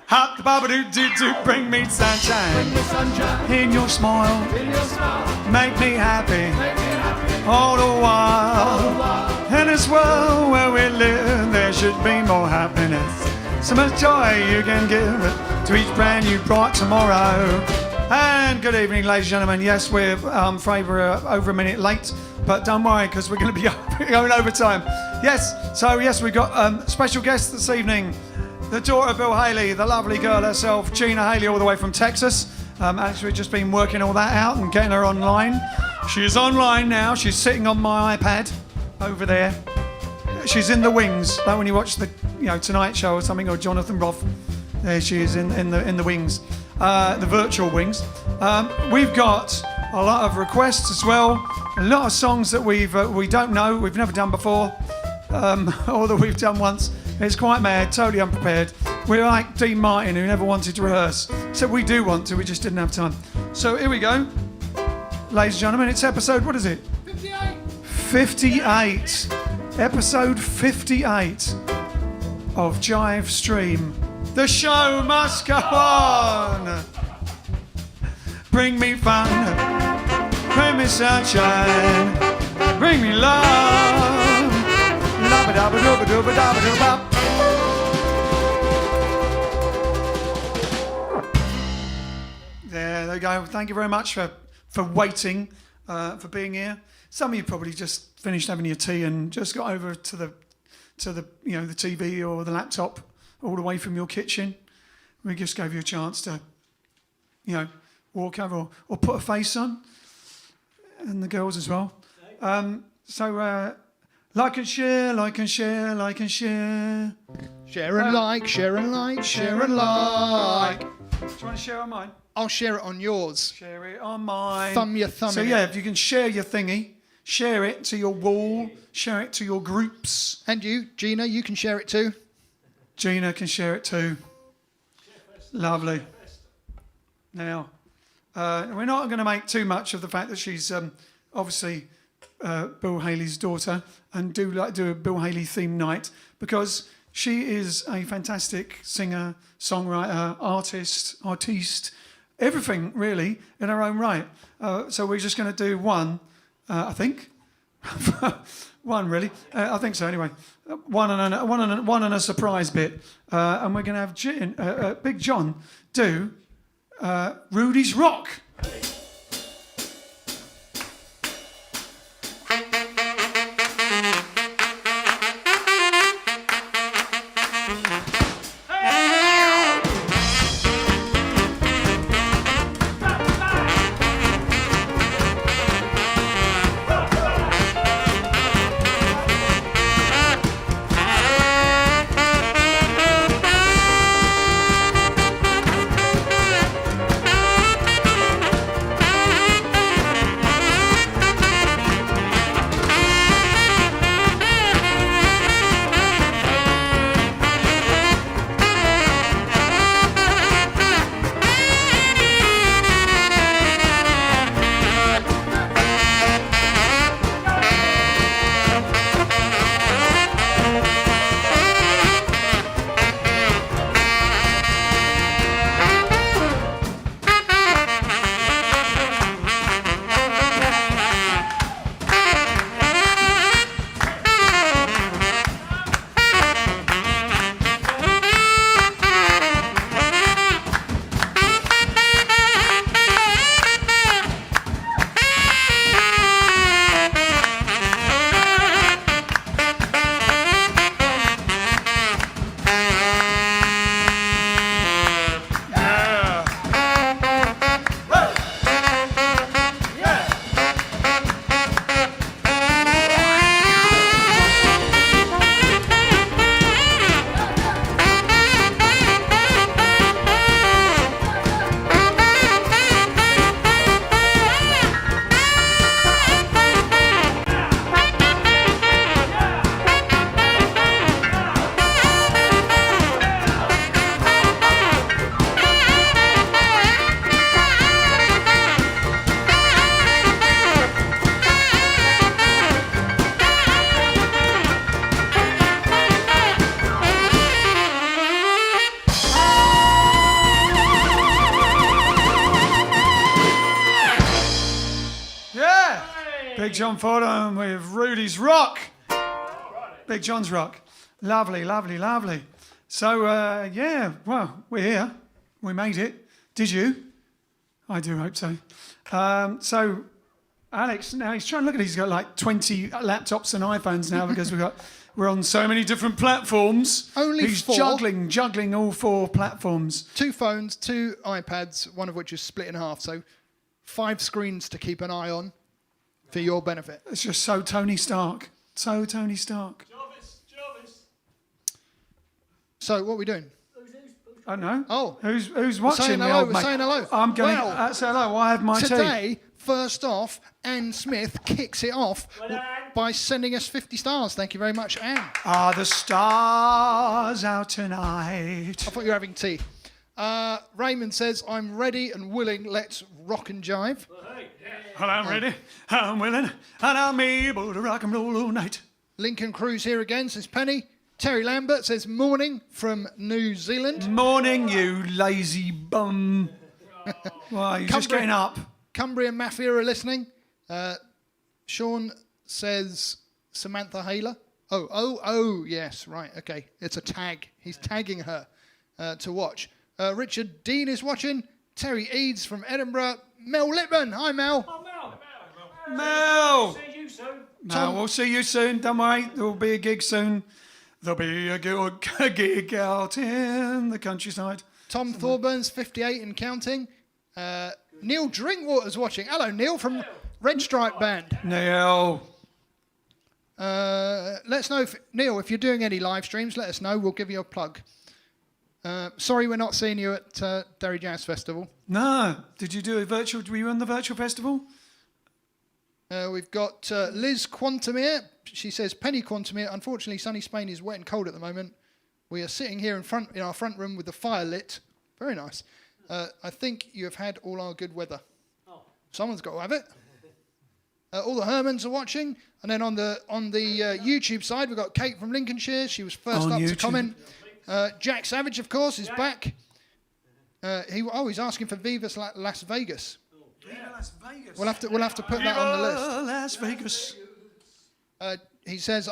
Hop the baba doo doo doo, bring me sunshine. Bring me sunshine. In your smile, In your smile. make me happy. Make me happy. All the while. All the while. In this world where we live, there should be more happiness. So much joy you can give to each brand new bright tomorrow. And good evening, ladies and gentlemen. Yes, we're afraid we're over a minute late, but don't worry, because we're going to be going over time. Yes, so yes, we've got special guests this evening. The daughter of Bill Haley, the lovely girl herself, Gina Haley, all the way from Texas. Actually, we've just been working all that out and getting her online. She's online now. She's sitting on my iPad over there. She's in the wings, like when you watch the Tonight Show or something, or Jonathan Roth. There she is in the wings, the virtual wings. We've got a lot of requests as well. A lot of songs that we don't know, we've never done before, or that we've done once. It's quite mad, totally unprepared. We're like Dean Martin, who never wanted to rehearse. So we do want to, we just didn't have time. So here we go. Ladies and gentlemen, it's episode, what is it? 58. 58. Episode 58 of JiveStream. The show must go on. Bring me fun. Bring me sunshine. Bring me love. There you go. Thank you very much for waiting, for being here. Some of you probably just finished having your tea and just got over to the the TV or the laptop all the way from your kitchen. We just gave you a chance to walk over or put a face on, and the girls as well. Like and share, like and share, like and share. Share and like, share and like, share and like. Do you want to share on mine? I'll share it on yours. Share it on mine. Thumb your thumb So in yeah, it. if you can share your thingy, share it to your wall, share it to your groups. And you, Gina, you can share it too. Gina can share it too. Lovely. Now, we're not going to make too much of the fact that she's obviously Bill Haley's daughter and do a Bill Haley themed night, because she is a fantastic singer, songwriter, artiste, everything really in her own right. So we're just going to do one, I think. One really, I think so. Anyway, one and a surprise bit, and we're going to have Big John do Rudy's Rock. Big John Fordham with Rudy's Rock. Big John's Rock. Lovely, lovely, lovely. So, yeah, well, we're here. We made it. Did you? I do hope so. So, Alex, now he's trying to look at it. He's got like 20 laptops and iPhones now because we're on so many different platforms. Only he's 4. juggling all 4 platforms. 2 phones, 2 iPads, one of which is split in half. So 5 screens to keep an eye on for your benefit. It's just so Tony Stark. So Tony Stark. Jarvis. So what are we doing? I don't know. Oh. Who's watching? saying the hello, old we're mate? saying hello. I'm going Well, to say hello. I have my tea. Today, first off, Anne Smith kicks it off Well done. by sending us 50 stars. Thank you very much, Anne. Are the stars out tonight? I thought you were having tea. Raymond says, I'm ready and willing. Let's rock and jive. Well, I'm ready, I'm willing, and I'm able to rock and roll all night. Lincoln Cruz here again, says Penny. Terry Lambert says, morning from New Zealand. Morning, you lazy bum. Well, you're just getting up. Cumbria Mafia are listening. Sean says, Samantha Haler. Oh, yes, right, okay. It's a tag. He's tagging her to watch. Richard Dean is watching. Terry Eads from Edinburgh. Mel Lippman. Hi, Mel. Oh, Mel. Mel! See you soon. Mel, we'll see you soon. Don't worry, there'll be a gig soon. There'll be a gig out in the countryside. Tom Thorburns, 58 and counting. Neil Drinkwater's watching. Hello, Neil from Red Stripe Band. Neil. Let us know, Neil, if you're doing any live streams, let us know. We'll give you a plug. Sorry we're not seeing you at Derry Jazz Festival. No. Did you do a virtual? Were you on the virtual festival? We've got Liz Quantamere. She says, Penny Quantamere, unfortunately, sunny Spain is wet and cold at the moment. We are sitting here in our front room with the fire lit. Very nice. I think you have had all our good weather. Oh. Someone's got to have it. All the Hermans are watching. And then on the YouTube side, we've got Kate from Lincolnshire. She was first On up to YouTube. comment. Jack Savage, of course, is back. He's asking for Viva Las Vegas. Viva Las Vegas. We'll have to put that on the list. Viva Las Vegas. He says,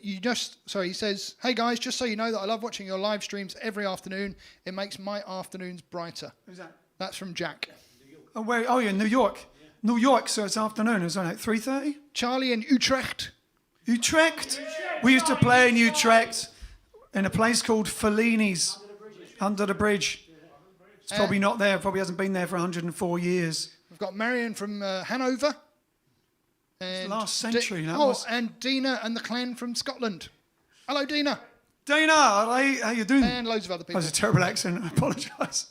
he says, hey guys, just so you know that I love watching your live streams every afternoon. It makes my afternoons brighter. Who's that? That's from Jack. Oh, wait. Oh, yeah, New York. New York, so it's afternoon. It's like 3:30. Charlie in Utrecht. Utrecht. We used to play in Utrecht in a place called Fellini's, under the bridge. It's probably not there. Probably hasn't been there for 104 years. We've got Marion from Hanover. And last century, that was. And Dina and the clan from Scotland. Hello, Dina. Dana, how you doing? And loads of other That people. was a terrible accent. I apologise.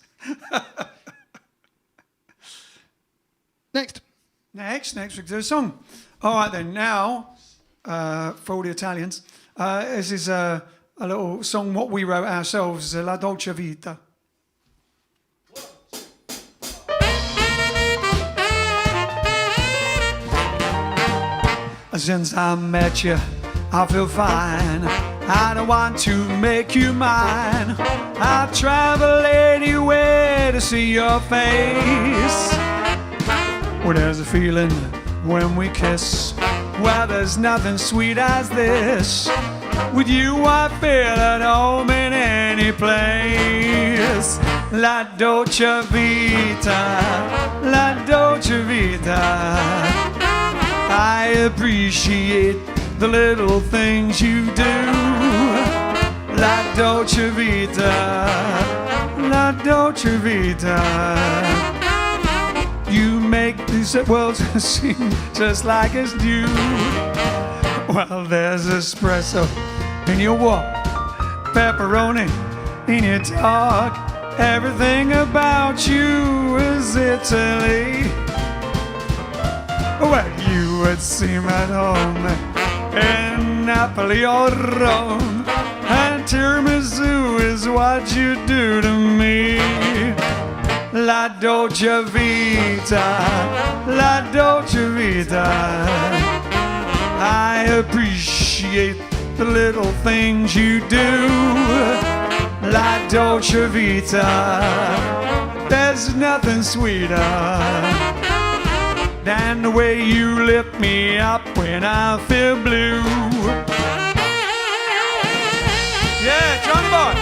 Next. Next we can do a song. All right then. Now, for all the Italians, this is a little song what we wrote ourselves, La Dolce Vita. Since I met you, I feel fine. I don't want to make you mine. I'll travel anywhere to see your face. Well, there's a feeling when we kiss. Well, there's nothing sweet as this. With you, I feel at home in any place. La Dolce Vita, La Dolce Vita. I appreciate the little things you do. La Dolce Vita, La Dolce Vita. You make this world seem just like it's new. Well, there's espresso in your walk, pepperoni in your talk. Everything about you is Italy. Well, you would seem at home in Napoli or Rome, and tiramisu is what you do to me. La Dolce Vita, La Dolce Vita. I appreciate the little things you do. La Dolce Vita, there's nothing sweeter. than the way you lift me up when I feel blue. Yeah, drum boy.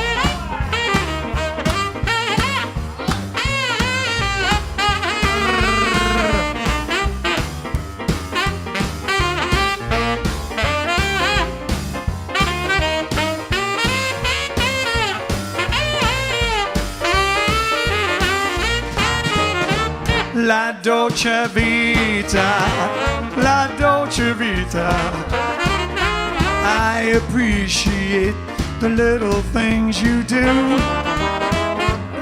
La dolce vita, la dolce vita. I appreciate the little things you do.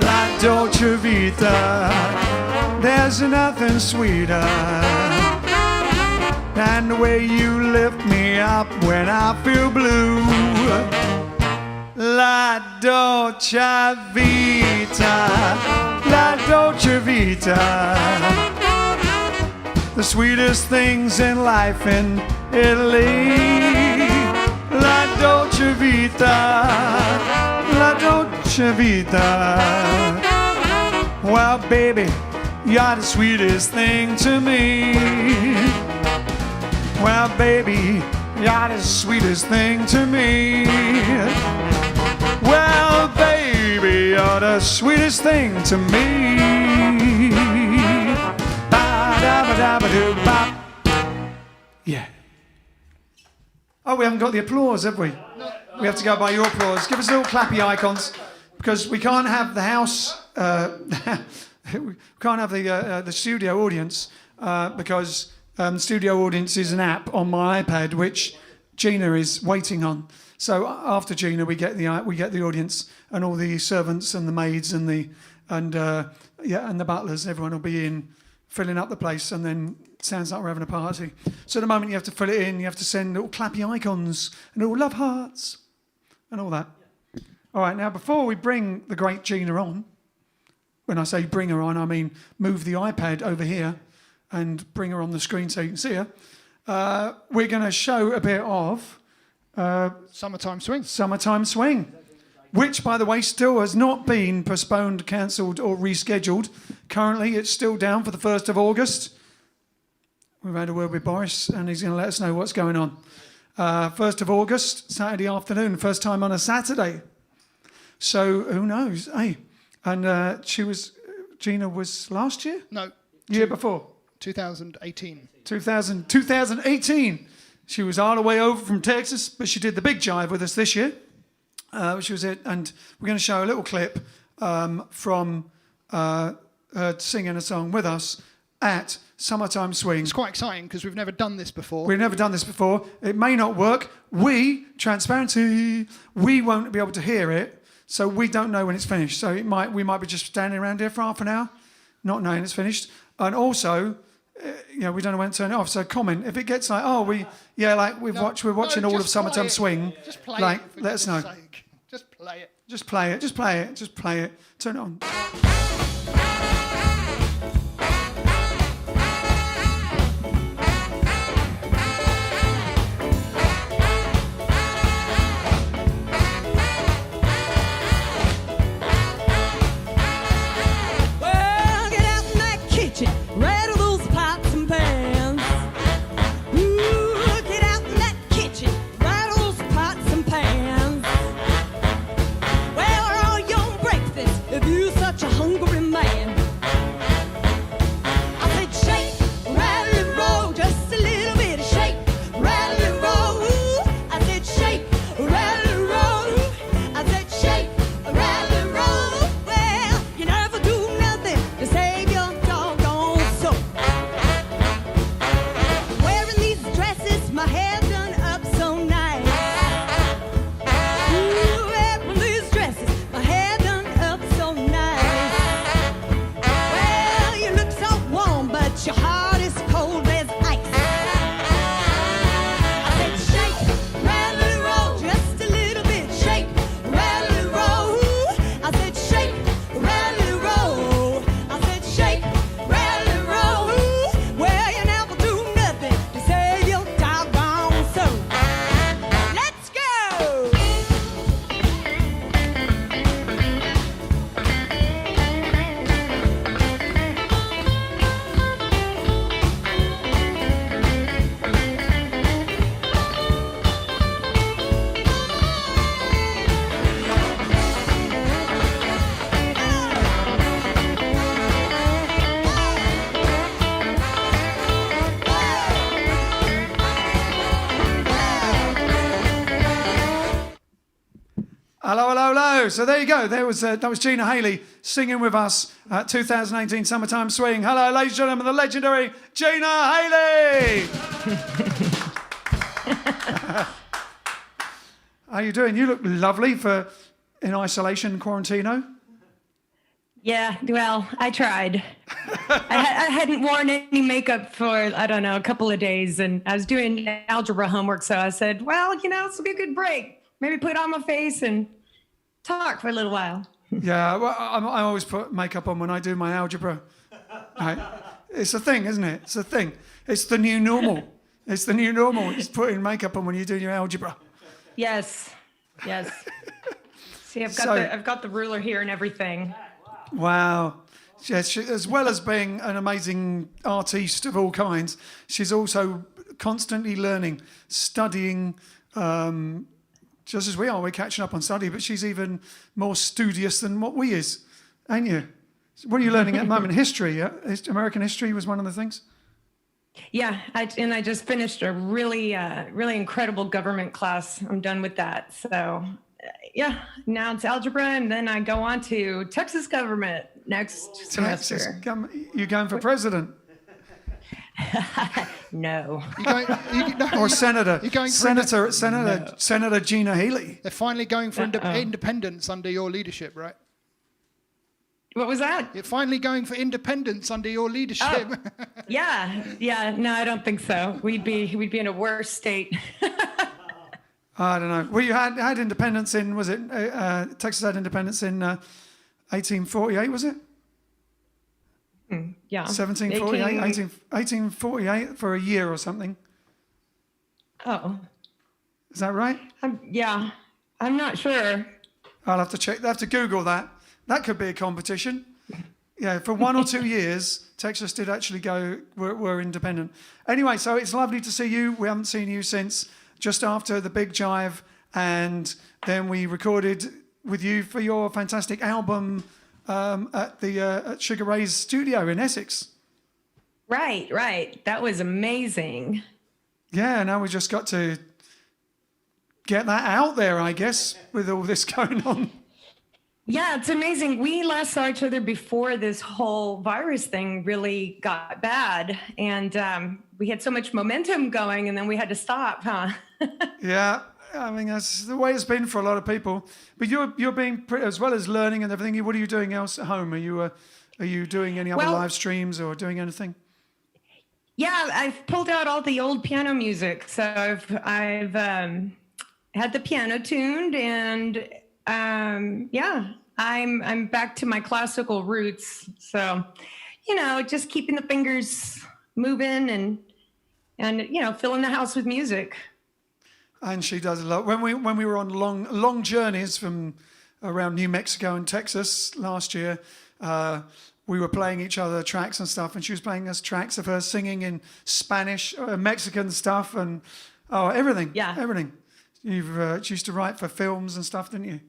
La dolce vita, there's nothing sweeter than the way you lift me up when I feel blue. La dolce vita, la dolce vita. The sweetest things in life in Italy. La dolce vita, la dolce vita. Well, baby, you're the sweetest thing to me. Well, baby, you're the sweetest thing to me. Well, baby, you're the sweetest thing to me. Ba-da-ba-da-ba-doo-bop. Yeah. Oh, we haven't got the applause, have we? No. We have to go by your applause. Give us little clappy icons, because we can't have the house, we can't have the studio audience, because studio audience is an app on my iPad which Gina is waiting on. So after Gina, we get the audience and all the servants and the maids and the butlers. Everyone will be in, filling up the place, and then it sounds like we're having a party. So at the moment you have to fill it in. You have to send little clappy icons and little love hearts and all that. All right, now before we bring the great Gina on, when I say bring her on, I mean move the iPad over here and bring her on the screen so you can see her. We're going to show a bit of Summertime Swing. Summertime Swing, which, by the way, still has not been postponed, cancelled or rescheduled. Currently, it's still down for the 1st of August. We've had a word with Boris, and he's going to let us know what's going on. 1st of August, Saturday afternoon, first time on a Saturday. So, who knows? Hey, and Gina was last year? No. Year before? 2018. 2018. She was all the way over from Texas, but she did the big jive with us this year, which was it. And we're going to show a little clip from her singing a song with us at Summertime Swing. It's quite exciting because we've never done this before. We've never done this before. It may not work. Transparency, we won't be able to hear it, so we don't know when it's finished. So we might be just standing around here for half an hour, not knowing it's finished. And also, we don't know when to turn it off. So comment if it gets like, we're watching all of Summertime Swing. Just play like, it. Let us know. Sake. Just play it. Just play it. Just play it. Just play it. Turn it on. Such a Hello, hello, hello. So there you go. That was Gina Haley singing with us at 2018 Summertime Swing. Hello, ladies and gentlemen, the legendary Gina Haley. How you doing? You look lovely for in isolation, quarantino. Yeah, well, I tried. I hadn't worn any makeup for, I don't know, a couple of days, and I was doing algebra homework, so I said, well, this will be a good break. Maybe put on my face and talk for a little while. Yeah, well, I always put makeup on when I do my algebra. Right? It's a thing, isn't it? It's a thing. It's the new normal. It's the new normal. It's putting makeup on when you do your algebra. Yes. See, I've got the ruler here and everything. Wow. Yes, as well as being an amazing artiste of all kinds, she's also constantly learning, studying, just as we are. We're catching up on study, but she's even more studious than what we is, ain't you? What are you learning at the moment? History, yeah? American history was one of the things? Yeah, I just finished a really incredible government class. I'm done with that. So, yeah, now it's algebra, and then I go on to Texas government next semester. You going for president? No. Or senator? You're going for Senator Gina Haley. They're finally going for independence under your leadership, right? What was that? You're finally going for independence under your leadership. Oh, yeah. No, I don't think so. We'd be in a worse state. I don't know. Well, you had independence in, was it, Texas had independence in 1848, was it? Yeah. 1748, 1848 for a year or something. Oh. Is that right? I'm not sure. I'll have to check. I'll have to Google that. That could be a competition. Yeah, for 1 or 2 years, Texas did actually were independent. Anyway, so it's lovely to see you. We haven't seen you since just after the big Jive, and then we recorded with you for your fantastic album at Sugar Ray's studio in Essex. Right. That was amazing. Yeah, now we just got to get that out there, I guess, with all this going on. Yeah, it's amazing. We last saw each other before this whole virus thing really got bad, and we had so much momentum going, and then we had to stop, huh? Yeah, I mean, that's the way it's been for a lot of people. But you're being, as well as learning and everything, what are you doing else at home? Are you doing any other live streams or doing anything? Yeah, I've pulled out all the old piano music. So I've had the piano tuned, and I'm back to my classical roots. So, just keeping the fingers moving and filling the house with music. And she does a lot. When we were on long journeys from around New Mexico and Texas last year, we were playing each other tracks and stuff, and she was playing us tracks of her singing in Spanish, Mexican stuff, and everything. Yeah, everything. She used to write for films and stuff, didn't you?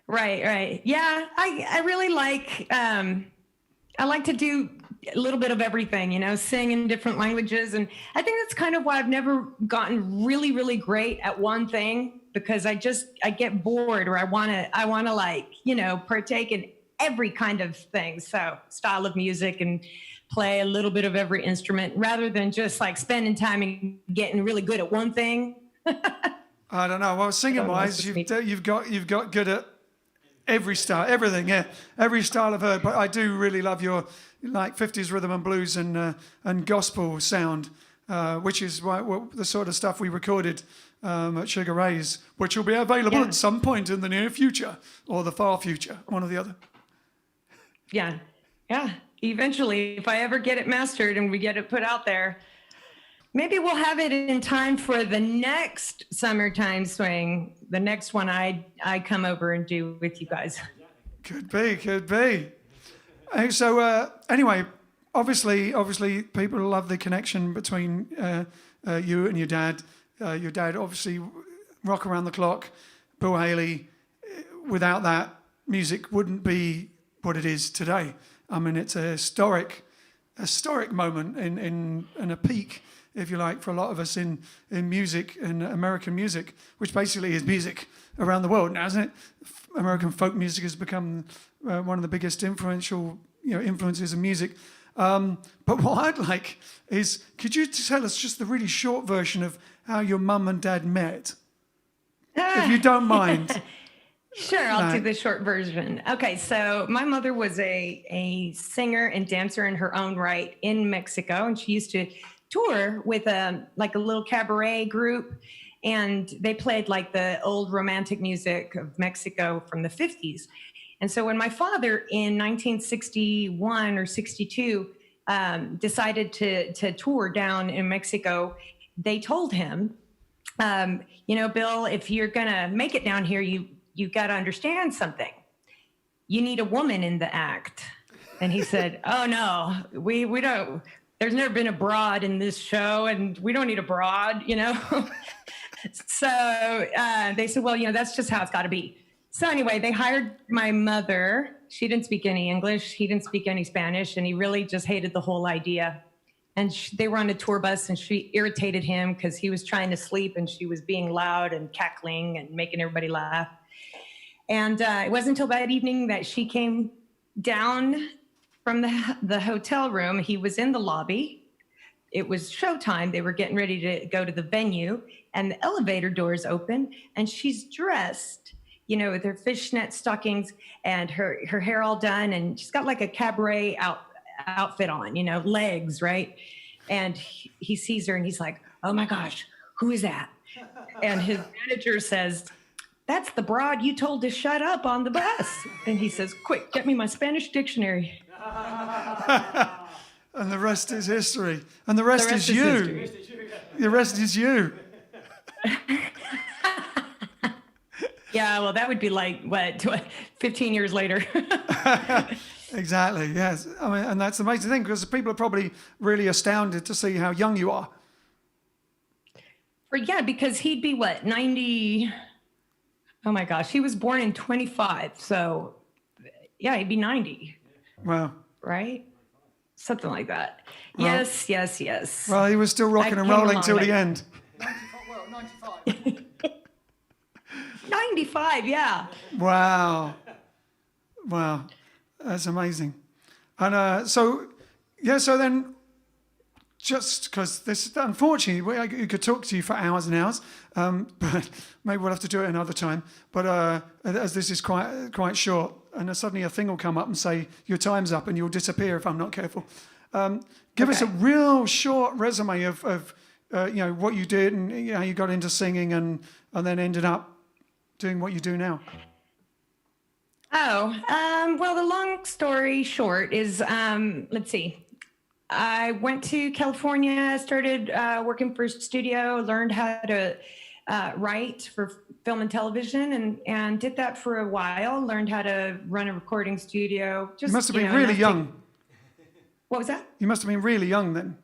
Right. Yeah, I really like. I like to do a little bit of everything, sing in different languages. And I think that's kind of why I've never gotten really, really great at one thing, because I get bored, or I want to partake in every kind of thing. So style of music, and play a little bit of every instrument, rather than just like spending time and getting really good at one thing. I don't know. Well, singing wise, you've got good at every style, everything, yeah, every style I've heard. But I do really love your 50s rhythm and blues and gospel sound, which is the sort of stuff we recorded at Sugar Ray's, which will be available at some point in the near future or the far future, one or the other. Yeah. Eventually, if I ever get it mastered and we get it put out there, maybe we'll have it in time for the next Summertime Swing, the next one I come over and do with you guys. Could be. So anyway, obviously, people love the connection between you and your dad. Your dad, obviously, rock around the clock. Bill Haley. Without that, music wouldn't be what it is today. I mean, it's a historic historic moment in a peak, if you like, for a lot of us in music, in American music, which basically is music around the world now, isn't it? American folk music has become one of the biggest influences in music. But what I'd like is, could you tell us just the really short version of how your mum and dad met, if you don't mind? Sure, I'll do the short version. Okay, so my mother was a singer and dancer in her own right in Mexico, and she used to tour with a little cabaret group, and they played like the old romantic music of Mexico from the 50s. And so when my father in 1961 or 62 decided to tour down in Mexico, they told him, Bill, if you're gonna make it down here, you've got to understand something. You need a woman in the act. And he said, oh no, we don't, there's never been a broad in this show and we don't need a broad, So they said, well, that's just how it's got to be. So anyway, they hired my mother. She didn't speak any English. He didn't speak any Spanish. And he really just hated the whole idea. And they were on a tour bus and she irritated him because he was trying to sleep and she was being loud and cackling and making everybody laugh. And it wasn't until that evening that she came down from the hotel room. He was in the lobby. It was showtime. They were getting ready to go to the venue and the elevator doors open and she's dressed, with her fishnet stockings and her hair all done. And she's got like a cabaret outfit on, legs, right? And he sees her and he's like, oh my gosh, who is that? And his manager says, that's the broad you told to shut up on the bus. And he says, quick, get me my Spanish dictionary. And the rest is history. And the rest is you. The rest is you. Yeah, well, that would be like, 15 years later. Exactly, yes. I mean, and that's the amazing thing, because people are probably really astounded to see how young you are. Yeah, because he'd be 90... Oh my gosh, he was born in 25, so yeah, he'd be 90. Wow. Right? Something like that. Well, Yes. Well, he was still rocking and rolling till the end. 95. 95, yeah. Wow. That's amazing. And so then, just because this, unfortunately, I could talk to you for hours and hours, but maybe we'll have to do it another time. But as this is quite short, and suddenly a thing will come up and say, your time's up, and you'll disappear if I'm not careful. Give us a real short resume of what you did and how you got into singing and then ended up doing what you do now. Well, the long story short is, let's see. I went to California, started working for a studio, learned how to write for film and television, and did that for a while, learned how to run a recording studio. You must have been really young. What was that? You must have been really young then.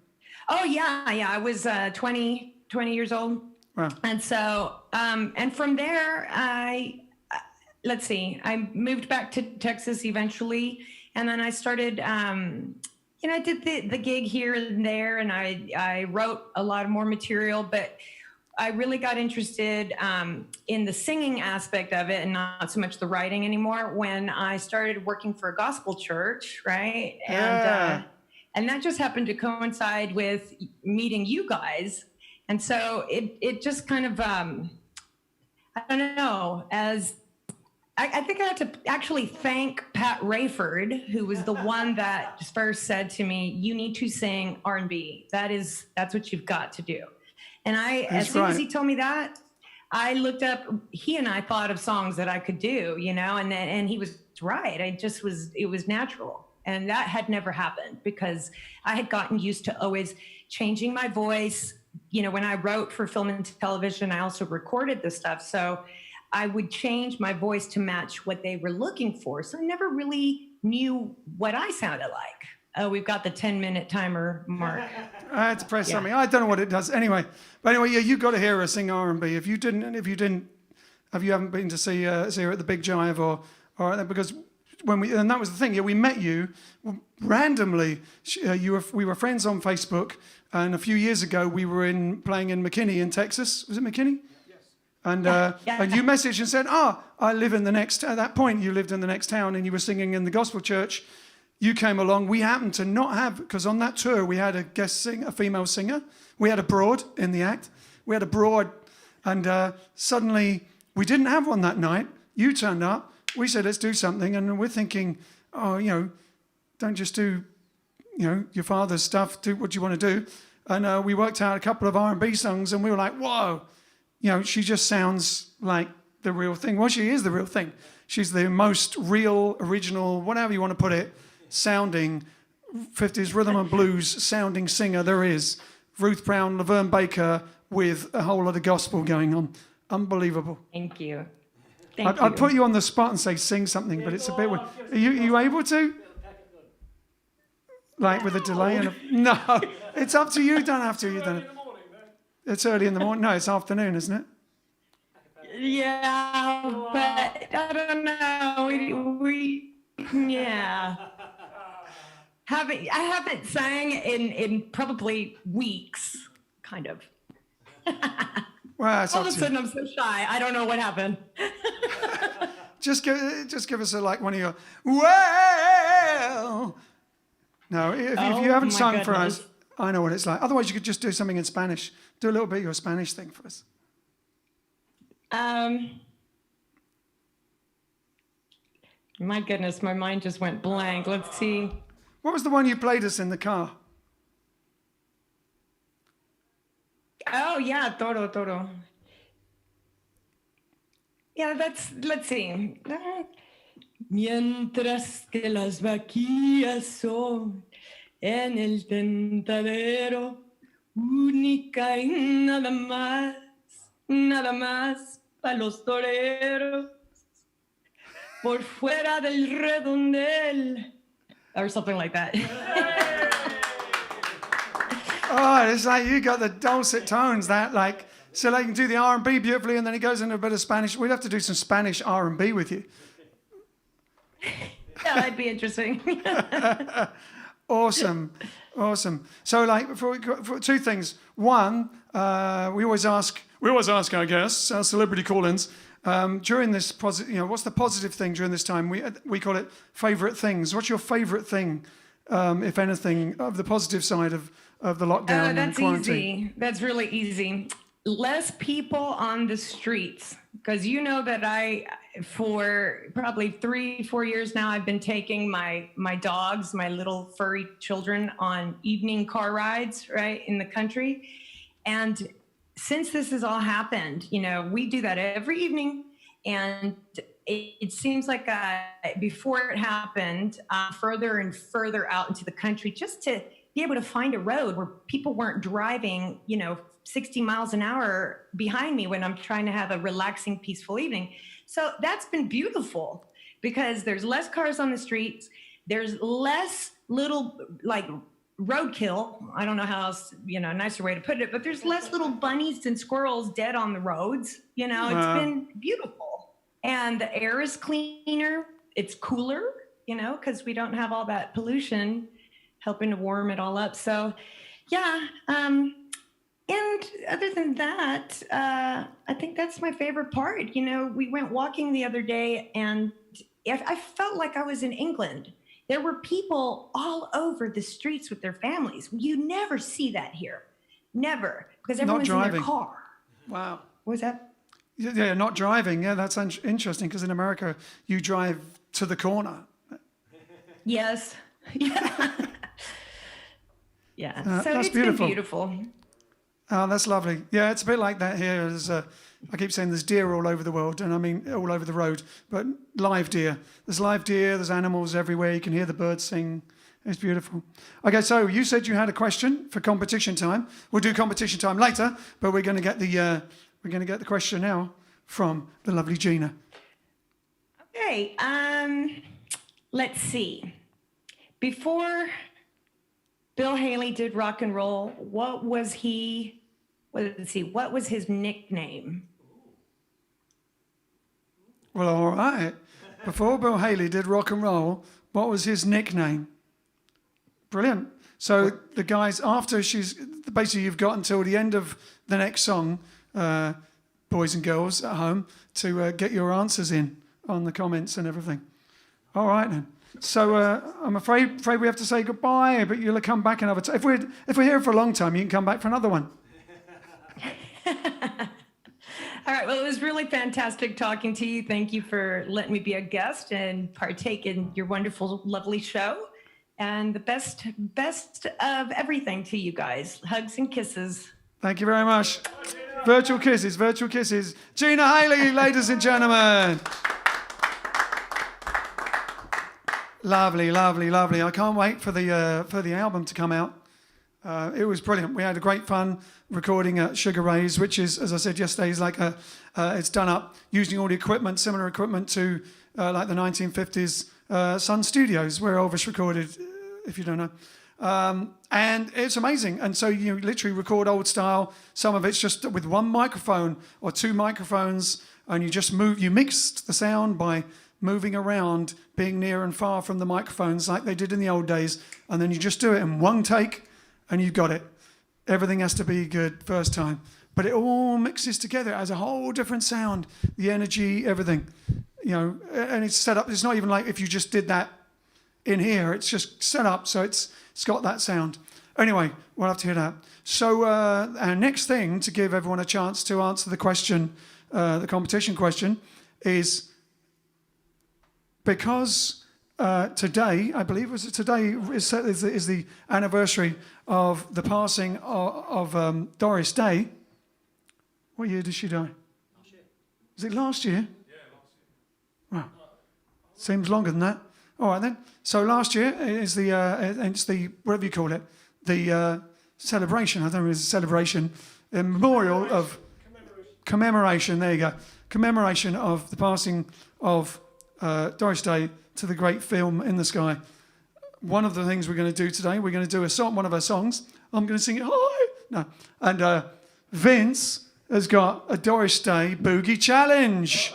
Oh, yeah. I was 20 years old. Wow. And so, and from there, I moved back to Texas eventually, and then I started, I did the gig here and there, and I wrote a lot more material, but I really got interested in the singing aspect of it and not so much the writing anymore when I started working for a gospel church, right? Yeah. And that just happened to coincide with meeting you guys. And so it just kind of, I don't know, I think I have to actually thank Pat Rayford, who was the one that first said to me, you need to sing R&B. That's what you've got to do. And as soon as he told me that, I looked up, he and I thought of songs that I could do, and he was right. It was natural. And that had never happened because I had gotten used to always changing my voice. When I wrote for film and television, I also recorded this stuff. So I would change my voice to match what they were looking for. So I never really knew what I sounded like. Oh, we've got the 10-minute timer mark. I had to press something. I don't know what it does. Anyway, yeah, you got to hear her sing R&B. If you haven't been to see her at the Big Jive or because and that was the thing. Yeah, we met you randomly. We were friends on Facebook, and a few years ago we were playing in McKinney in Texas. Was it McKinney? Yes. And and you messaged and said, I live in the next. At that point, you lived in the next town, and you were singing in the gospel church. You came along. We happened to not have, because on that tour we had a guest singer, a female singer. We had a broad in the act. We had a broad, and suddenly we didn't have one that night. You turned up. We said, let's do something, and we're thinking, don't just do, your father's stuff. Do what you want to do. And we worked out a couple of R&B songs, and we were like, whoa, she just sounds like the real thing. Well, she is the real thing. She's the most real, original, whatever you want to put it, sounding 50s rhythm and blues sounding singer there is. Ruth Brown, Laverne Baker, with a whole lot of gospel going on. Unbelievable. Thank you. I'd put you on the spot and say sing something, but it's a bit weird. Are you able to? Like with a delay? No, it's up to you. Don't have to. You don't. It's early in the morning. No, it's afternoon, isn't it? Yeah, but I don't know. Yeah. I haven't sang in probably weeks, kind of. Well, all of a sudden I'm so shy. I don't know what happened. just give us one of your well. No, if you haven't sung for us, I know what it's like. Otherwise, you could just do something in Spanish. Do a little bit of your Spanish thing for us. My goodness, my mind just went blank. Let's see. What was the one you played us in the car? Oh, yeah, Toro. Yeah, let's see. Mientras que las vaquillas son en el tentadero, única y nada más para los toreros, por fuera del redondel, or something like that. Oh, it's like you got the dulcet tones so they can do the R&B beautifully, and then he goes into a bit of Spanish. We'd have to do some Spanish R&B with you. Yeah, that'd be interesting. Awesome. So, for two things. One, we always ask our guests, our celebrity call-ins, during this what's the positive thing during this time? We call it favorite things. What's your favorite thing, if anything, of the positive side of the lockdown and quarantine? Easy. That's really easy. Less people on the streets, because that for probably 3-4 years now, I've been taking my dogs, my little furry children, on evening car rides, right, in the country. And since this has all happened, we do that every evening. And it seems like before it happened, further and further out into the country, just to be able to find a road where people weren't driving, 60 miles an hour behind me when I'm trying to have a relaxing, peaceful evening. So that's been beautiful because there's less cars on the streets. There's less little roadkill. I don't know how else, a nicer way to put it, but there's less little bunnies and squirrels dead on the roads. It's been beautiful. And the air is cleaner. It's cooler, because we don't have all that pollution helping to warm it all up. So, yeah. And other than that, I think that's my favorite part. We went walking the other day, and I felt like I was in England. There were people all over the streets with their families. You never see that here. Never. Because everyone's in their car. Wow. What was that? Yeah, not driving. Yeah, that's interesting, because in America, you drive to the corner. Yes. Yeah. Yeah. So it's beautiful. been beautiful. Oh, that's lovely. Yeah, it's a bit like that here. I keep saying there's deer all over the world, and I mean all over the road, but live deer. There's live deer, there's animals everywhere. You can hear the birds sing. It's beautiful. Okay, so you said you had a question for competition time. We'll do competition time later, but we're going to get the question now from the lovely Gina. Okay, let's see. Before Bill Haley did rock and roll, what was his nickname? Well, all right. before Bill Haley did rock and roll, what was his nickname? Brilliant. So the guys, after basically you've got until the end of the next song, boys and girls at home, to get your answers in on the comments and everything. All right then. So I'm afraid we have to say goodbye, but you'll come back another time. If we're here for a long time, you can come back for another one. All right. Well, it was really fantastic talking to you. Thank you for letting me be a guest and partake in your wonderful, lovely show. And the best of everything to you guys. Hugs and kisses. Thank you very much. Virtual kisses, virtual kisses. Gina Haley, ladies and gentlemen. Lovely, lovely, lovely. I can't wait for the album to come out. It was brilliant. We had a great fun recording at Sugar Ray's, which is, as I said yesterday, is like it's done up using all the equipment, similar equipment to like the 1950s Sun Studios, where Elvis recorded, if you don't know. And it's amazing. And so you literally record old style. Some of it's just with one microphone or two microphones, and you mixed the sound by moving around, being near and far from the microphones like they did in the old days. And then you just do it in one take, and you've got it. Everything has to be good first time. But it all mixes together. It has a whole different sound, the energy, everything. And it's set up. It's not even like if you just did that in here. It's just set up so it's got that sound. Anyway, we'll have to hear that. So our next thing, to give everyone a chance to answer the question, the competition question, is because today, I believe today is the anniversary of the passing of Doris Day. What year did she die? Last year. Was it last year? Yeah, last year. Wow. Seems longer than that. All right then. So last year is it's the whatever you call it, the celebration. I don't know if it's a celebration, a memorial of commemoration. There you go. Commemoration of the passing of Doris Day to the great film In the Sky. One of the things we're going to do today, we're going to do a song, one of her songs. I'm going to sing it. Hi. No. And Vince has got a Doris Day Boogie Challenge.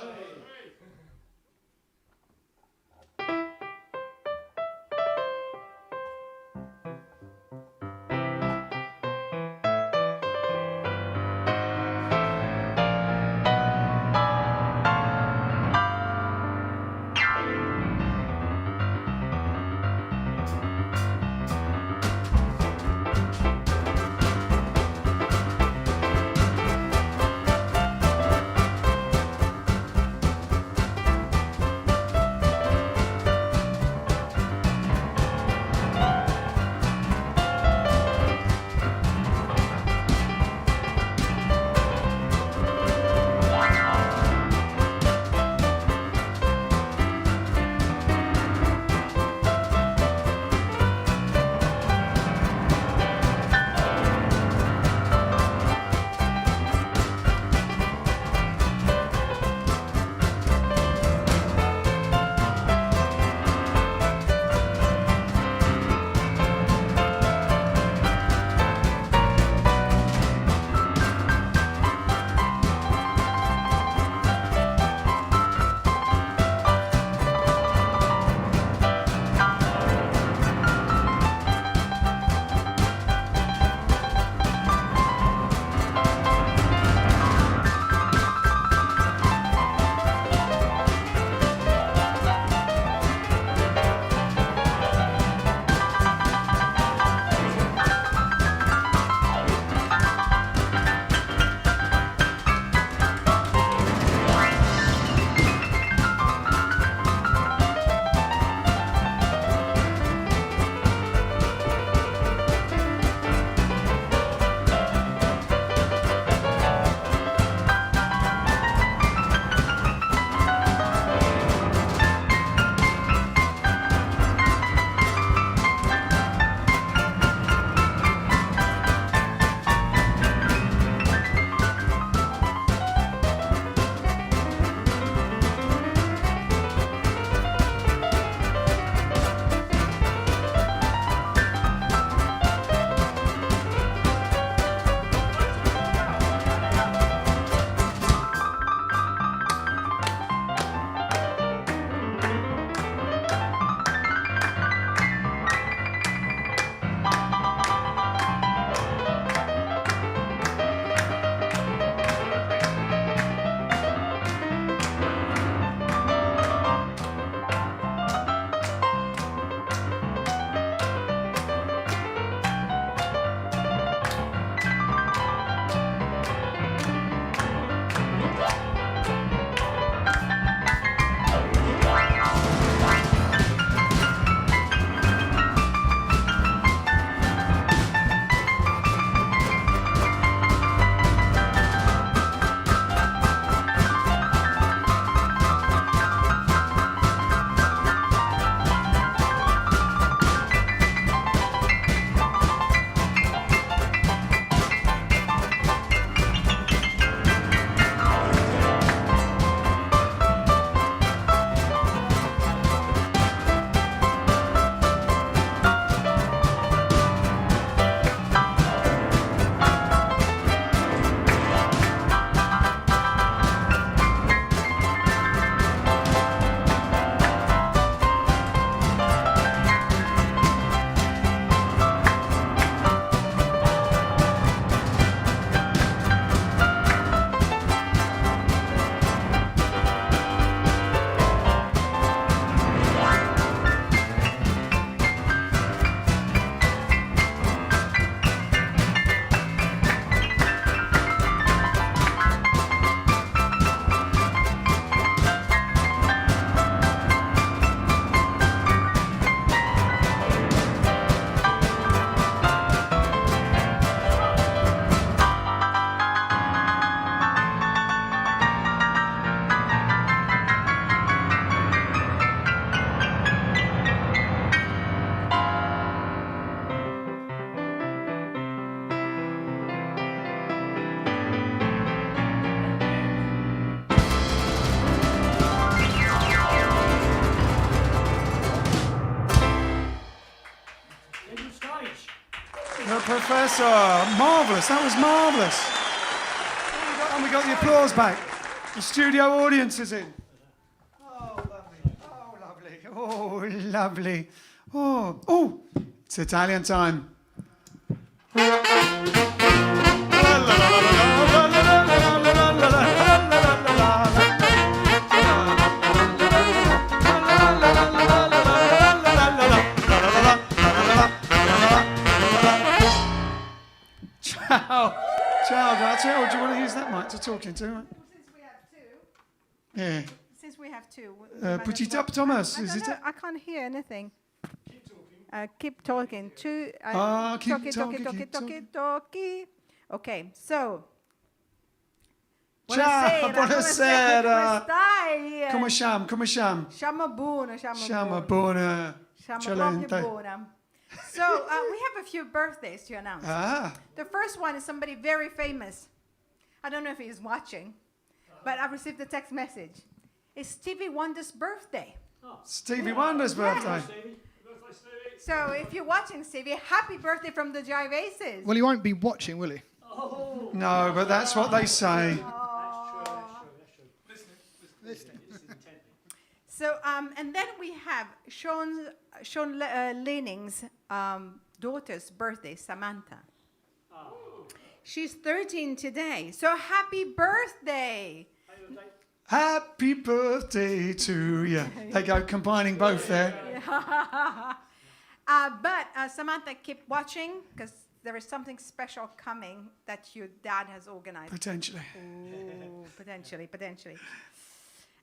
Professor. Marvellous. That was marvellous. And we got the applause back. The studio audience is in. Oh, lovely. Oh, lovely. Oh, lovely. Oh, it's Italian time. Ciao, that's it. Or do you want to use that mic to talk into? Since we have two. Yeah. Since we have two. Put it up, Thomas. I Is don't it? know, I can't hear anything. Keep talking. Two. Keep talking. Talkie. Okay, so. Ciao, buonasera. Come stai? Come siamo? Siamo buono. Siamo buona. Siamo proprio buona. So we have a few birthdays to announce. The first one is somebody very famous. I don't know if he's watching, but I received a text message. It's Stevie Wonder's birthday. Stevie Wonder's birthday. So if you're watching, Stevie, happy birthday from the Jive Aces. Well, he won't be watching, will he? No, but that's what they say. So, and then we have Sean Leaning's daughter's birthday, Samantha. She's 13 today. So happy birthday. Happy birthday to you. They go combining both there. But Samantha, keep watching because there is something special coming that your dad has organized. Potentially. Ooh, potentially.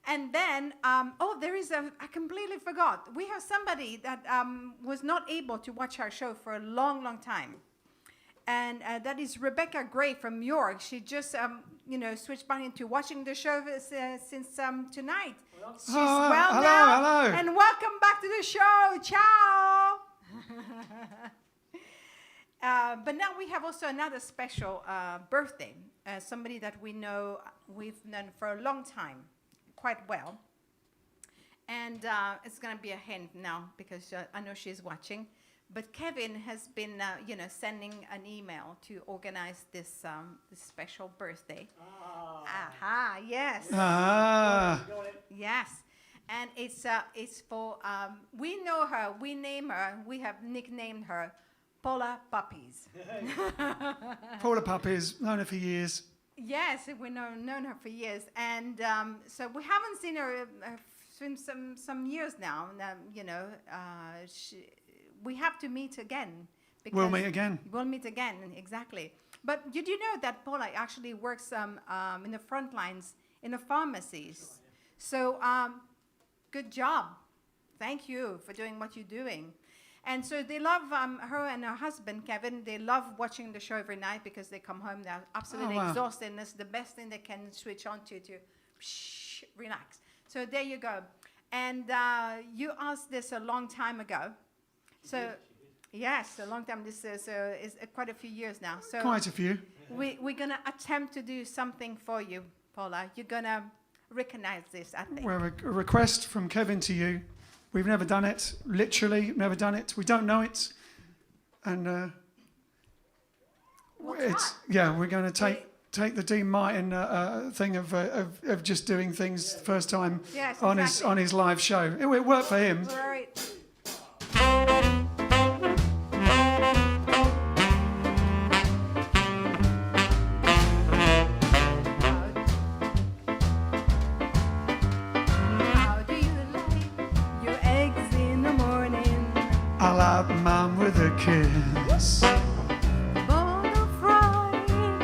And then, there is I completely forgot. We have somebody that was not able to watch our show for a long, long time. And that is Rebecca Gray from York. She just, switched back into watching the show since tonight. She's well now. Hello. And welcome back to the show. Ciao. But now we have also another special birthday. Somebody that we've known for a long time. Quite well, and it's going to be a hint now because I know she's watching. But Kevin has been, sending an email to organize this special birthday. Aha, yes. Yes, and it's for we know her, we name her, we have nicknamed her Paula Puppies. Paula Puppies, known her for years. Yes, we've known her for years, and so we haven't seen her since some years now. We have to meet again. We'll meet again. We'll meet again, exactly. But did you know that Paula actually works in the front lines in the pharmacies? So good job. Thank you for doing what you're doing. And so they love her and her husband, Kevin. They love watching the show every night because they come home, they're absolutely exhausted. And it's the best thing they can switch on to relax. So there you go. And you asked this a long time ago. So, yes, a long time. This is quite a few years now. So Quite a few. We're going to attempt to do something for you, Paula. You're going to recognize this, I think. Well, a request from Kevin to you. We've never done it, literally never done it. We don't know it. And we're going to take the Dean Martin thing of just doing things first time on his live show. It worked for him. Right. I like mine with a kiss.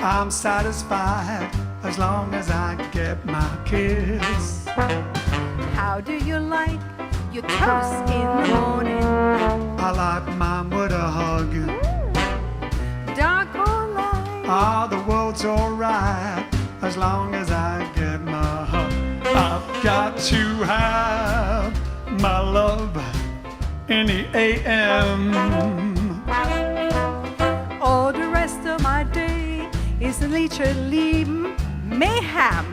I'm satisfied as long as I get my kiss. How do you like your toast in the morning? I like mine with a hug. Dark or light? The world's alright as long as I get my hug. I've got to have my love in the AM. All the rest of my day is literally mayhem.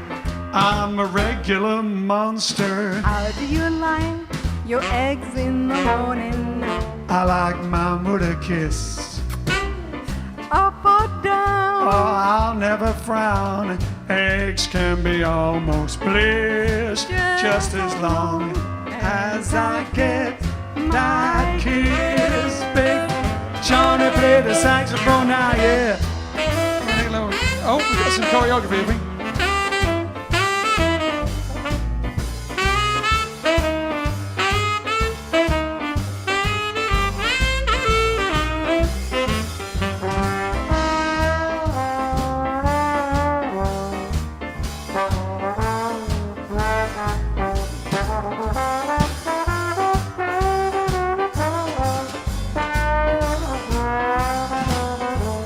I'm a regular monster. How do you like your eggs in the morning? I like mine with a kiss. never frown. Eggs can be almost bliss, just as long as I get that kiss. Big Johnny play the saxophone now, yeah. Oh, we've got some choreography, have we?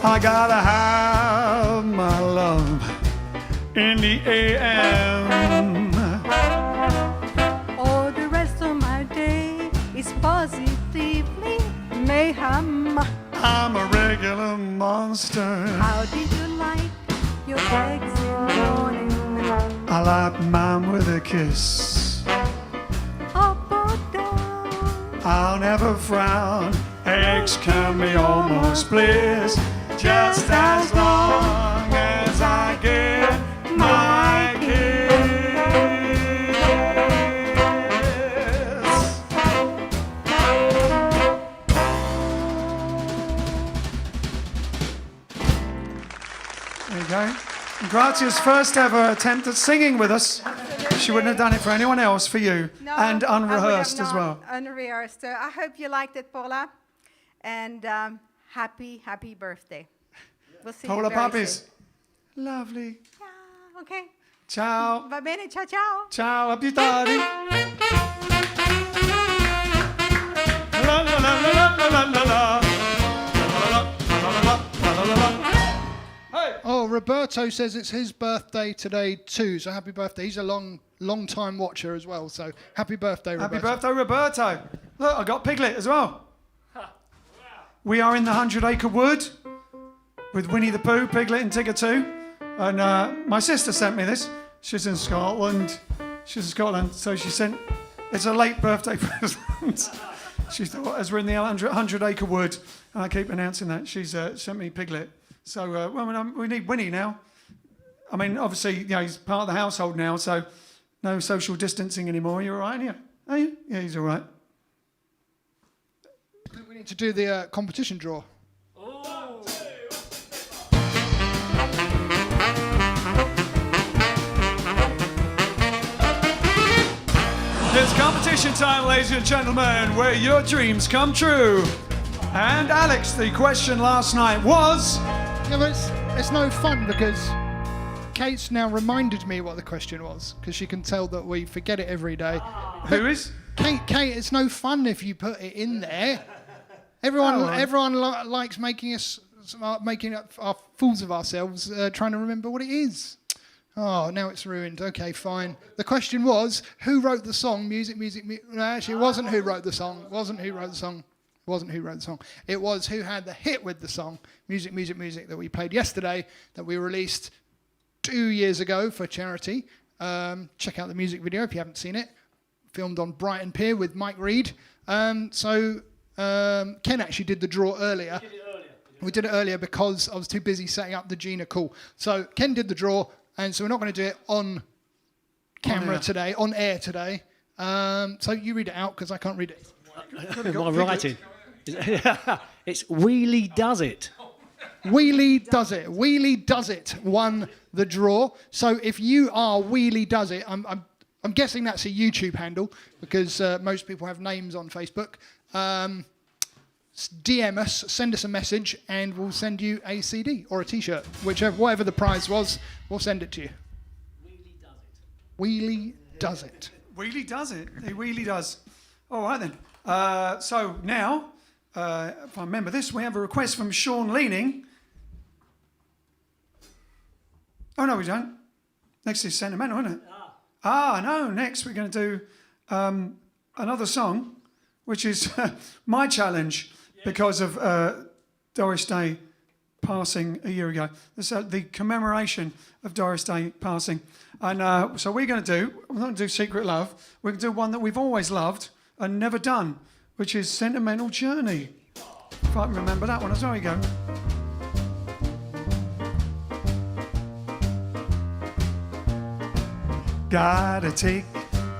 I gotta have my love in the AM. All the rest of my day is positively mayhem. I'm a regular monster. How did you like your eggs in the morning? I like mine with a kiss. Up or down? I'll never frown. Eggs can be almost bliss, just as long as I get my kiss. There you go. Grazia's first ever attempt at singing with us. She wouldn't have done it for anyone else, for you. And I would have unrehearsed as not. well. Unrehearsed. So I hope you liked it, Paula. And happy birthday. We'll see Paula you very Puppies. soon. Lovely. Yeah, okay. Ciao. Va bene, ciao ciao. Ciao, a più tardi. La la la la la la la la. Hey. Oh, Roberto says it's his birthday today too. So happy birthday. He's a long time watcher as well. So happy birthday, Roberto. Happy birthday, Roberto. Look, I got Piglet as well. We are in the 100-acre wood with Winnie the Pooh, Piglet and Tigger too. And my sister sent me this. She's in Scotland. So she sent, it's a late birthday present. She thought, as we're in the 100-acre wood, and I keep announcing that, she's sent me Piglet. So we need Winnie now. I mean, obviously, he's part of the household now, so no social distancing anymore. You're all right, aren't you? Are you? Yeah, he's all right. We need to do the competition draw. It's competition time, ladies and gentlemen, where your dreams come true. And Alex, the question last night was... Yeah, but it's no fun because Kate's now reminded me what the question was because she can tell that we forget it every day. Who is? Kate, it's no fun if you put it in there. Everyone likes making our fools of ourselves, trying to remember what it is. Oh, now it's ruined. Okay, fine. The question was, who wrote the song? Music. No, actually, it wasn't who wrote the song. It wasn't who wrote the song. It was who had the hit with the song, Music, that we played yesterday, that we released 2 years ago for charity. Check out the music video if you haven't seen it. Filmed on Brighton Pier with Mike Reed. Ken actually did the draw earlier. We did it earlier because I was too busy setting up the Gina call. So Ken did the draw, and so we're not going to do it on camera today, on air today. So you read it out because I can't read it. My writing. It's Wheelie Does It. Wheelie Does It won the draw. So if you are Wheelie Does It, I'm guessing that's a YouTube handle because most people have names on Facebook. DM us, send us a message, and we'll send you a CD or a T-shirt, whatever the prize was, we'll send it to you. Wheelie Does It. Wheelie does it. He really does. All right then. So now, if I remember this, we have a request from Sean Leaning. Oh no, we don't. Next is Sentimental, isn't it? No. Next we're going to do another song, which is my challenge because of Doris Day passing a year ago. This is the commemoration of Doris Day passing. And so we're not going to do Secret Love. We're going to do one that we've always loved and never done, which is Sentimental Journey. If I can remember that one as well, you go. Gotta take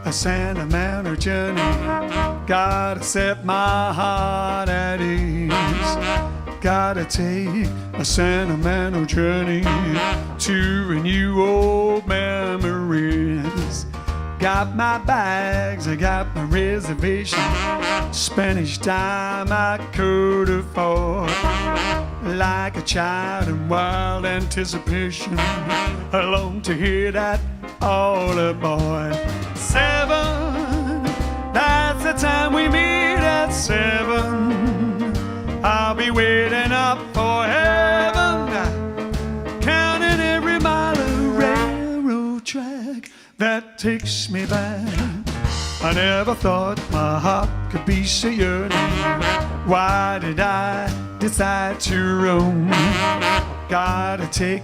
a sentimental journey. Gotta set my heart at ease. Gotta take a sentimental journey to renew old memories. Got my bags, I got my reservation. Spanish time I could afford. Like a child in wild anticipation, I long to hear that all aboard. 7, that's the time we meet at 7. I'll be waiting up for heaven, counting every mile of railroad track that takes me back. I never thought my heart could be so yearning. Why did I decide to roam? Gotta take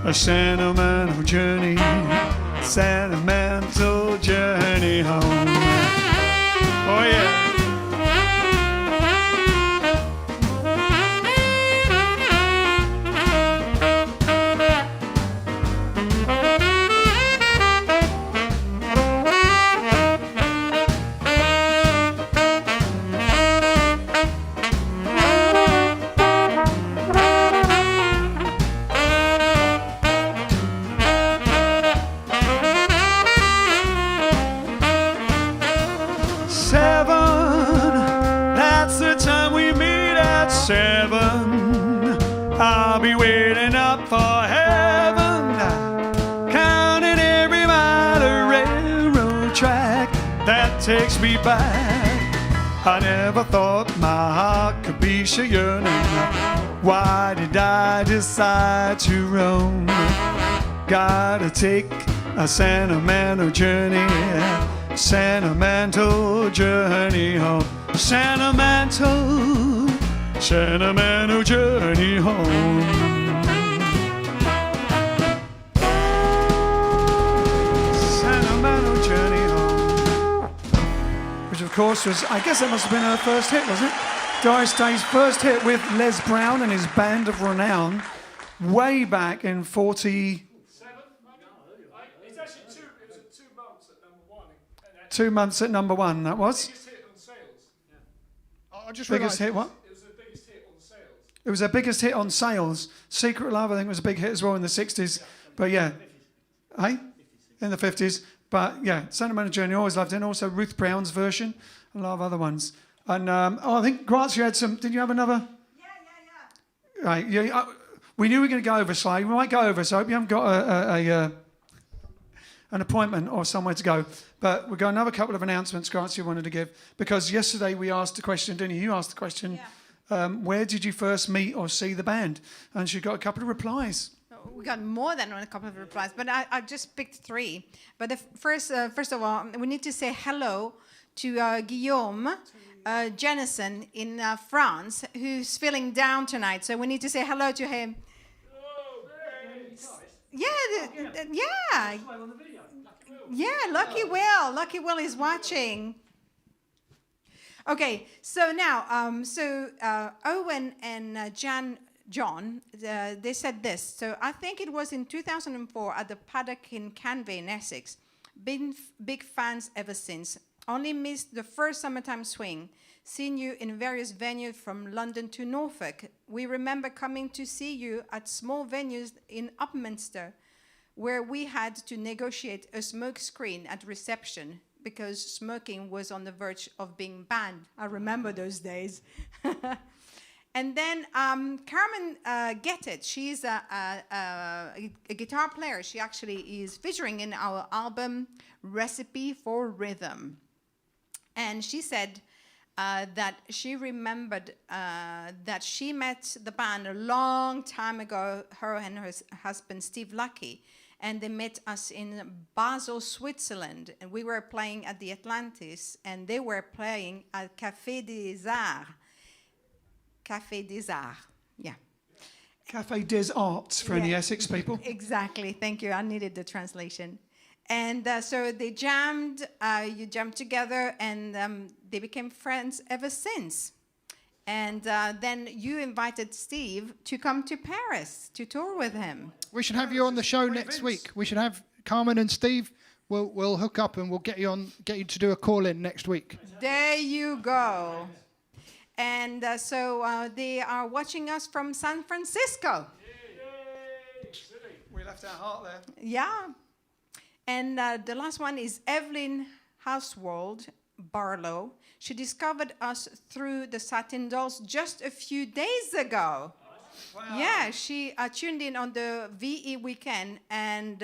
a sentimental journey, sentimental journey home. Oh yeah. 7, I'll be waiting up for heaven, counting every mile of railroad track that takes me back. I never thought my heart could be so yearning. Why did I decide to roam? Gotta take a sentimental journey, sentimental journey home. Sentimental journey home. Sentimental journey home. Which of course was, I guess that must have been her first hit, wasn't it? Doris Day's first hit with Les Brown and his band of renown way back in 40... It's actually it was 2 months at number 1. 2 months at number 1, that was? Biggest hit on sales. I just Biggest realised. hit what? It was the biggest hit on sales. It was their biggest hit on sales. Secret Love, I think, was a big hit as well in the 60s. But yeah. Hey? In the 50s. But yeah, Sentimental Journey, always loved it. And also Ruth Brown's version. A lot of other ones. And I think, Grants, you had some... Did you have another? Yeah. Right. Yeah, we knew we were going to go over slightly. We might go over, so I hope you haven't got an appointment or somewhere to go. But we've got another couple of announcements, Grants, you wanted to give. Because yesterday we asked the question, didn't you? You asked the question, where did you first meet or see the band? And she got a couple of replies. We got more than a couple of replies, but I just picked 3. But the first of all, we need to say hello to Guillaume Jennison in France, who's feeling down tonight. So we need to say hello to him. Yeah, Lucky Will is watching. Okay, so now, Owen and John, they said this. So I think it was in 2004 at the Paddock in Canvey in Essex. Been big fans ever since. Only missed the first summertime swing. Seen you in various venues from London to Norfolk. We remember coming to see you at small venues in Upminster, where we had to negotiate a smoke screen at reception because smoking was on the verge of being banned. I remember those days. And then Carmen Gettet, she's a guitar player. She actually is featuring in our album Recipe for Rhythm. And she said that she remembered that she met the band a long time ago, her and her husband Steve Lucky, and they met us in Basel, Switzerland. And we were playing at the Atlantis, and they were playing at Café des Arts. Café des Arts, yeah. Café des Arts for any Essex people. Exactly, thank you. I needed the translation. And so they jammed, you jammed together, and they became friends ever since. And then you invited Steve to come to Paris to tour with him. We should have you on the show next week. We should have Carmen and Steve we'll hook up and we'll get you to do a call in next week. There you go. And so they are watching us from San Francisco. We left our heart there. Yeah. And the last one is Evelyn Housewold Barlow. She discovered us through the Satin Dolls just a few days ago. Wow. Yeah, she tuned in on the VE weekend and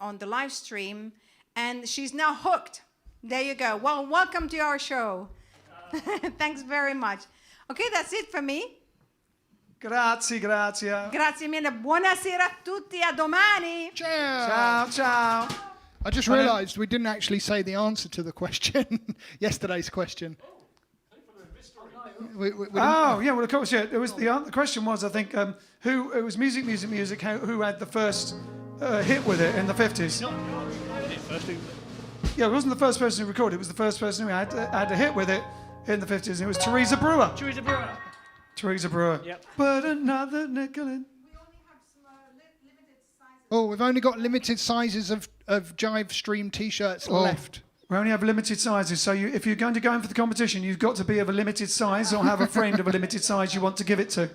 on the live stream, and she's now hooked. There you go. Well, welcome to our show. Thanks very much. Okay, that's it for me. Grazie. Grazie mille. Buonasera a tutti. A domani. Ciao. Ciao. I just realised we didn't actually say the answer to the question, yesterday's question. We Oh, yeah, well, of course, yeah. It was the question was, I think, it was music, who had the first hit with it in the 50s? Yeah, it wasn't the first person who recorded, it was the first person who had a hit with it in the 50s, and it was Teresa Brewer. Teresa Brewer. Yep. But another nickel in. Oh, we've only got limited sizes of JiveStream T-shirts left. We only have limited sizes, so if you're going to go in for the competition, you've got to be of a limited size or have a friend of a limited size you want to give it to.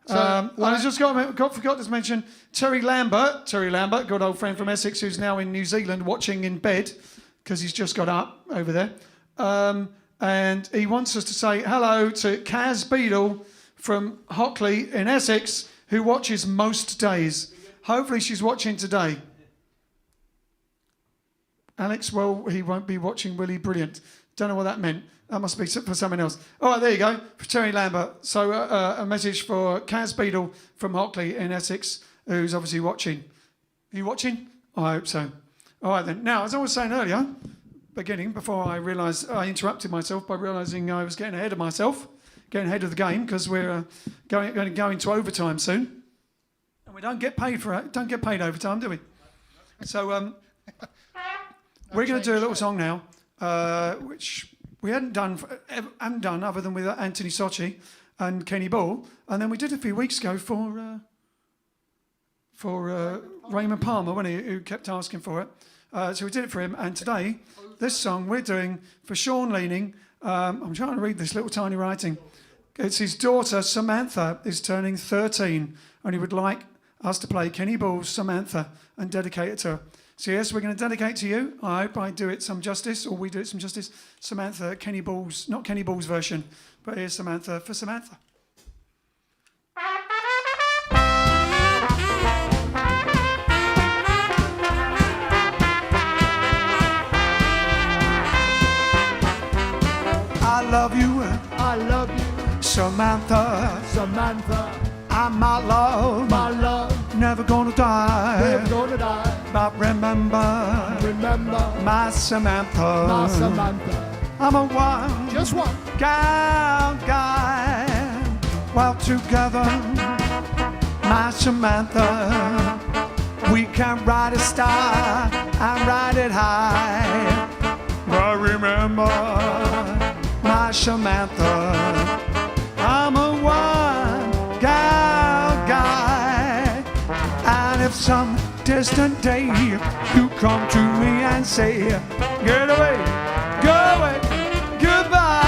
I just forgot to mention Terry Lambert, good old friend from Essex, who's now in New Zealand watching in bed because he's just got up over there. And he wants us to say hello to Kaz Beadle from Hockley in Essex, who watches most days. Hopefully she's watching today. Alex, well, he won't be watching, will he? Brilliant. Don't know what that meant. That must be for someone else. All right, there you go. For Terry Lambert. So a message for Kaz Beadle from Hockley in Essex, who's obviously watching. Are you watching? I hope so. All right, then. Now, as I was saying earlier, before I realised, I interrupted myself by realising I was getting ahead of myself, getting ahead of the game, because we're going to go into overtime soon. And we don't get paid overtime, do we? So we're going to do a little song now, which we hadn't done other than with Anthony Sochi and Kenny Ball, and then we did a few weeks ago for Raymond Palmer, wasn't he, who kept asking for it. So we did it for him, and today, this song we're doing for Sean Leaning. I'm trying to read this little tiny writing. It's his daughter, Samantha, is turning 13, and he would like us to play Kenny Ball's Samantha and dedicate it to her. So yes, we're going to dedicate to you. I hope I do it some justice, or we do it some justice. Samantha, Kenny Ball's, not Kenny Ball's version, but here's Samantha for Samantha. I love you, Samantha. I'm my love, never gonna die. But remember, my Samantha. I'm a one, Just one. guy. Well, together, my Samantha, we can ride a star and ride it high. But remember, my Samantha, I'm a one guy. And if some distant day you come to me and say, get away, go away, goodbye.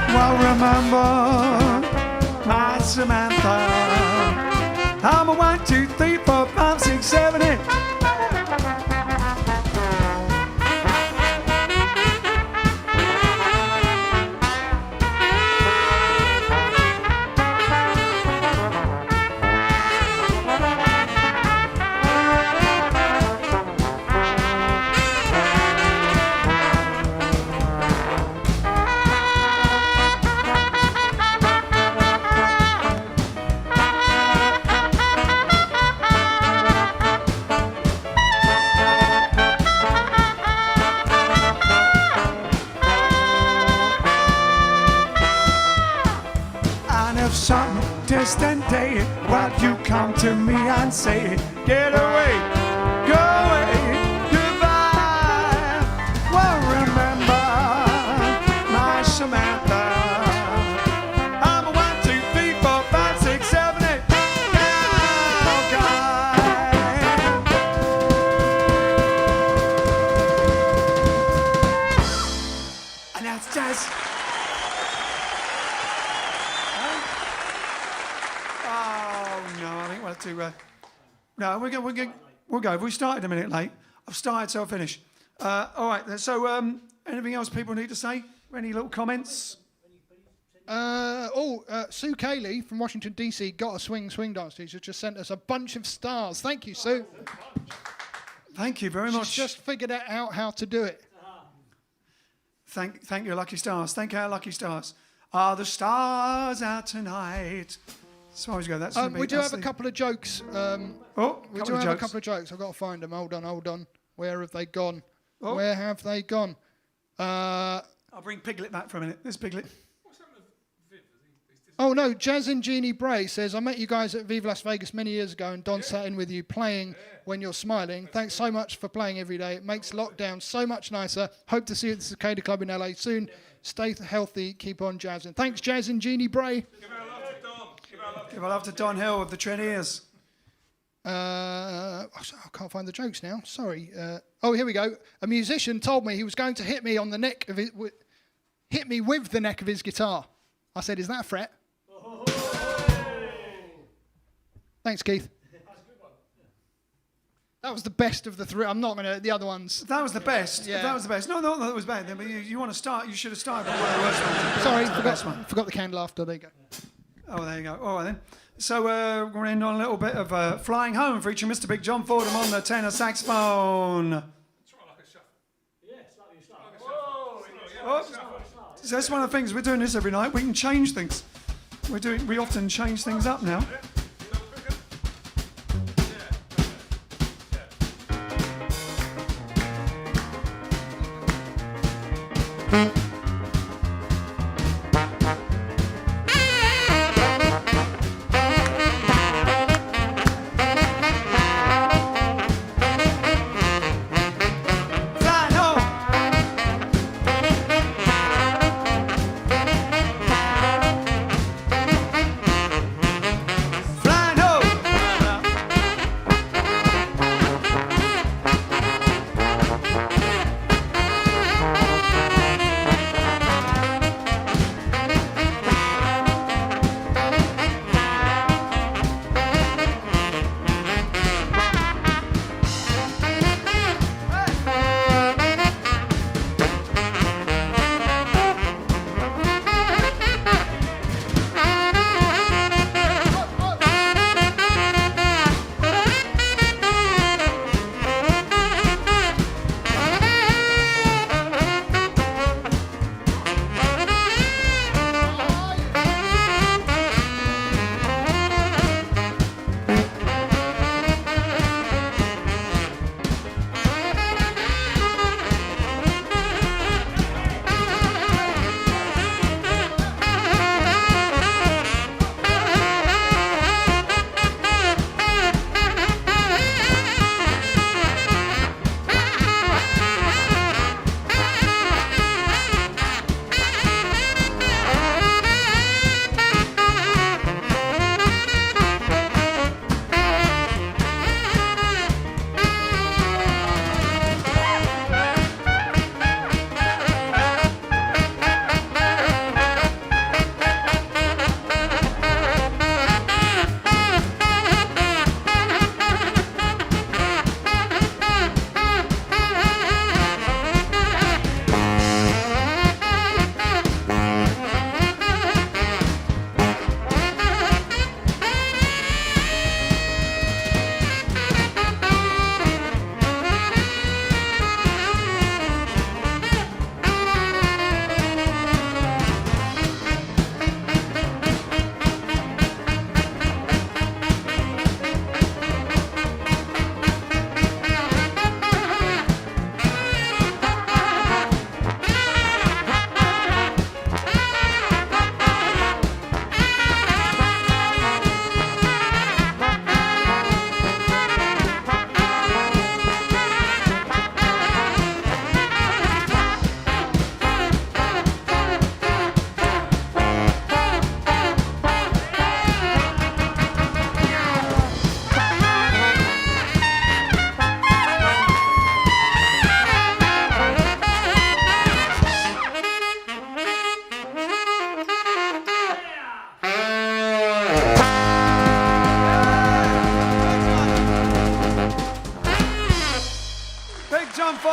Well, remember, my Samantha, I'm a 1, 2, 3, 4, 5, 6, 7, 8. Some distant day, while you come to me and say, get away, go away, goodbye. Well, remember, my Samantha, I'm a 1, 2, 3, 4, 5, 6, 7, 8. No, we'll go. We started a minute late. I've started, so I'll finish. All right. So, anything else people need to say? Any little comments? Sue Cayley from Washington, D.C. got a swing dance teacher, just sent us a bunch of stars. Thank you, Sue. Thank you very much. She's just figured out how to do it. Thank you, Lucky Stars. Thank you, Lucky Stars. Are the stars out tonight? So I always go, that's We do have a couple of jokes. We do have a couple of jokes. I've got to find them. Hold on. Where have they gone? Oh. Where have they gone? I'll bring Piglet back for a minute. There's Piglet. Oh, no. Jazz and Jeannie Bray says, I met you guys at Viva Las Vegas many years ago and Don sat in with you playing when you're smiling. Thanks so much for playing every day. It makes lockdown so much nicer. Hope to see you at the Cicada Club in LA soon. Stay healthy. Keep on jazzing. Thanks, Jazz and Jeannie Bray. Give our love to Don Hill of the Treniers. I can't find the jokes now. Sorry. Here we go. A musician told me he was going to hit me on the neck of hit me with the neck of his guitar. I said, "Is that a fret?" Thanks, Keith. That was the best of the three. I'm not gonna. The other ones. That was the best. Yeah. That was the best. No, that was bad. But you want to start? You should have started with one of the worst ones. Sorry, forgot the candle after. There you go. Oh, there you go. All right then. So we're going to end on a little bit of Flying Home, featuring Mr. Big John Fordham on the tenor saxophone. So that's one of the things, we're doing this every night. We can change things. We often change things up now.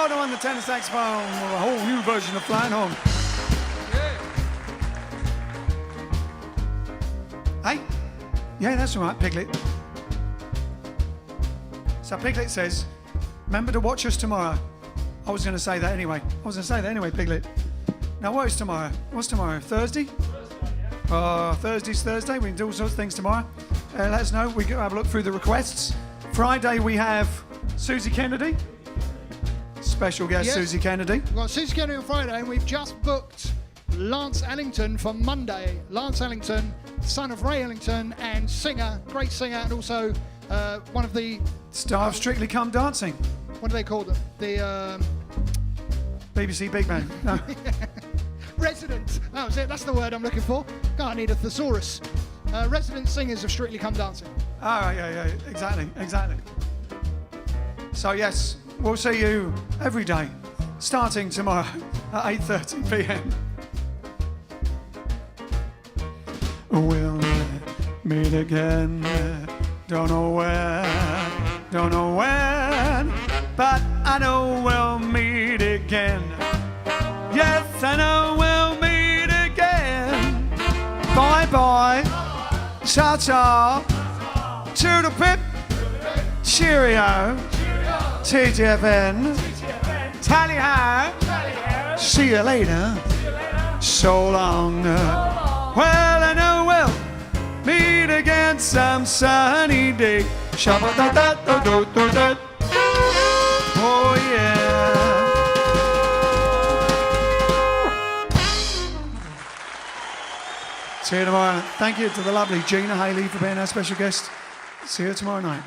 Gordon on the tenor saxophone with a whole new version of Flying Home. Hey? Yeah, that's all right, Piglet. So Piglet says, remember to watch us tomorrow. I was going to say that anyway. Piglet. Now, what is tomorrow? What's tomorrow? Thursday? Thursday's Thursday. We can do all sorts of things tomorrow. Let us know. We can have a look through the requests. Friday, we have Susie Kennedy. Special guest, Yes. Susie Kennedy. We've got Susie Kennedy on Friday, and we've just booked Lance Ellington for Monday. Lance Ellington, son of Ray Ellington, and singer, great singer, and also one of the... Star of Strictly Come Dancing. What do they call them? The... BBC Big Man. No. resident. That was it. That's the word I'm looking for. God, I need a thesaurus. Resident singers of Strictly Come Dancing. Oh, yeah, exactly. So, yes, we'll see you every day, starting tomorrow at 8:30 p.m. We'll meet again, don't know where, don't know when, but I know we'll meet again. Yes, I know we'll meet again. Bye-bye, cha-cha, toodle-pip, cheerio, TGFN, tally-ho, see you later, so long. Well, I know we'll meet again some sunny day. Shabba-da-da-da-da-da-da. Oh, yeah. See you tomorrow. Thank you to the lovely Gina Haley for being our special guest. See you tomorrow night.